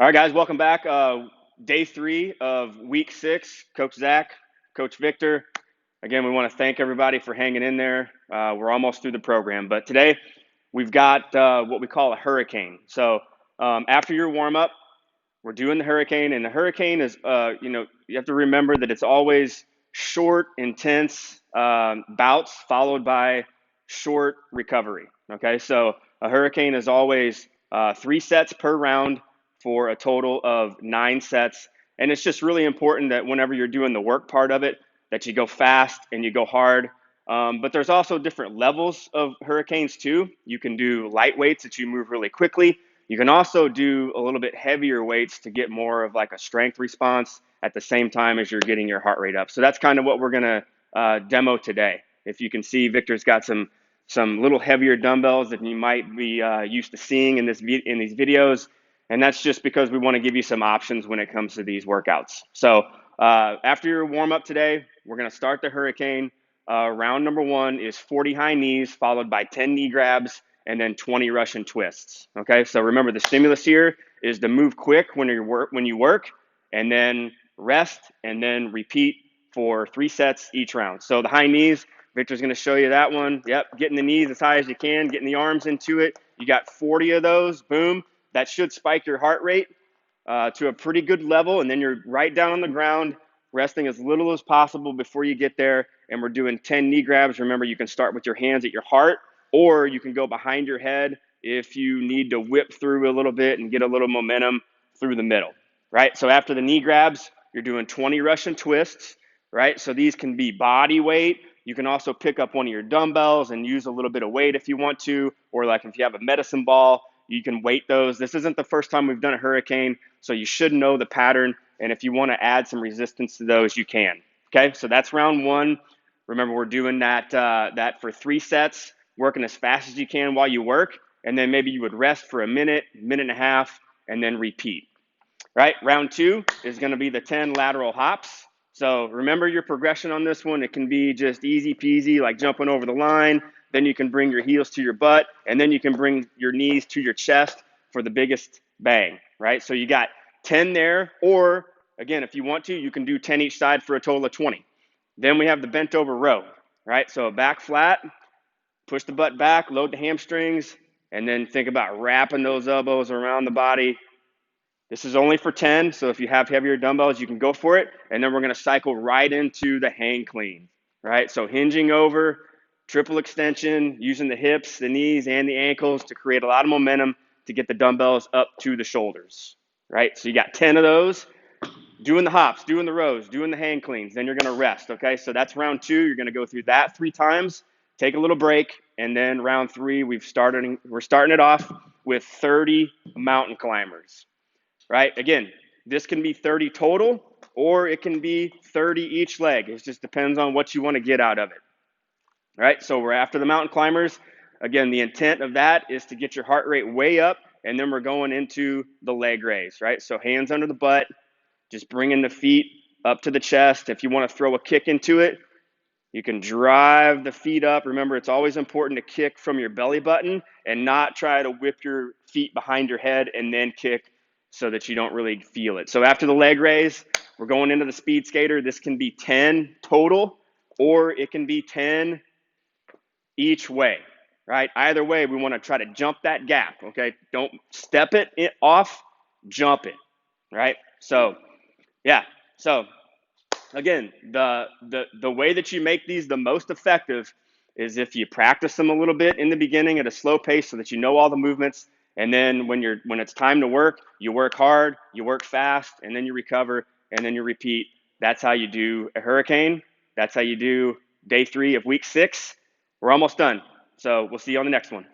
All right, guys, welcome back. Day 3 of week 6. Coach Zach, Coach Victor. Again, we want to thank everybody for hanging in there. We're almost through the program, but today we've got what we call a hurricane. So after your warm up, we're doing the hurricane, and the hurricane is, you have to remember that it's always short, intense bouts followed by short recovery. Okay, so a hurricane is always 3 sets per round for a total of 9 sets. And it's just really important that whenever you're doing the work part of it, that you go fast and you go hard. But there's also different levels of hurricanes too. You can do light weights that you move really quickly. You can also do a little bit heavier weights to get more of like a strength response at the same time as you're getting your heart rate up. So that's kind of what we're going to demo today. If you can see, Victor's got some little heavier dumbbells that you might be used to seeing in these videos. And that's just because we want to give you some options when it comes to these workouts. So after your warm up today, we're going to start the hurricane. Round number 1 is 40 high knees, followed by 10 knee grabs, and then 20 Russian twists. Okay, so remember the stimulus here is to move quick when you work, and then rest, and then repeat for 3 sets each round. So the high knees, Victor's going to show you that one. Yep, getting the knees as high as you can, getting the arms into it. You got 40 of those, boom. That should spike your heart rate to a pretty good level, and then you're right down on the ground, resting as little as possible before you get there. And we're doing 10 knee grabs. Remember, you can start with your hands at your heart, or you can go behind your head if you need to whip through a little bit and get a little momentum through the middle, right? So after the knee grabs, you're doing 20 Russian twists, right? So these can be body weight. You can also pick up one of your dumbbells and use a little bit of weight if you want to, or like if you have a medicine ball, you can weight those. This isn't the first time we've done a hurricane, so you should know the pattern. And if you want to add some resistance to those, you can. Okay, so that's round 1. Remember, we're doing that for 3 sets, working as fast as you can while you work, and then maybe you would rest for a minute, minute and a half, and then repeat. Right? Round 2 is going to be the 10 lateral hops. So remember your progression on this one. It can be just easy peasy, like jumping over the line. Then you can bring your heels to your butt, and then you can bring your knees to your chest for the biggest bang, right? So you got 10 there, or again, if you want to, you can do 10 each side for a total of 20. Then we have the bent over row, right? So back flat, push the butt back, load the hamstrings, and then think about wrapping those elbows around the body. This is only for 10, so if you have heavier dumbbells, you can go for it. And then we're going to cycle right into the hang clean, right? So hinging over, triple extension, using the hips, the knees, and the ankles to create a lot of momentum to get the dumbbells up to the shoulders, right? So you got 10 of those, doing the hops, doing the rows, doing the hang cleans. Then you're going to rest, okay? So that's round 2. You're going to go through that 3 times, take a little break, and then round 3, we're starting it off with 30 mountain climbers. Right? Again, this can be 30 total, or it can be 30 each leg. It just depends on what you want to get out of it. Right? So we're after the mountain climbers. Again, the intent of that is to get your heart rate way up, and then we're going into the leg raise, right? So hands under the butt, just bringing the feet up to the chest. If you want to throw a kick into it, you can drive the feet up. Remember, it's always important to kick from your belly button and not try to whip your feet behind your head and then kick so that you don't really feel it. So after the leg raise, we're going into the speed skater. This can be 10 total, or it can be 10 each way, right? Either way, we want to try to jump that gap, okay? Don't step it off, jump it, right? So, yeah. So again, the way that you make these the most effective is if you practice them a little bit in the beginning at a slow pace so that you know all the movements, and then when it's time to work, you work hard, you work fast, and then you recover, and then you repeat. That's how you do a hurricane. That's how you do day 3 of week 6. We're almost done. So we'll see you on the next one.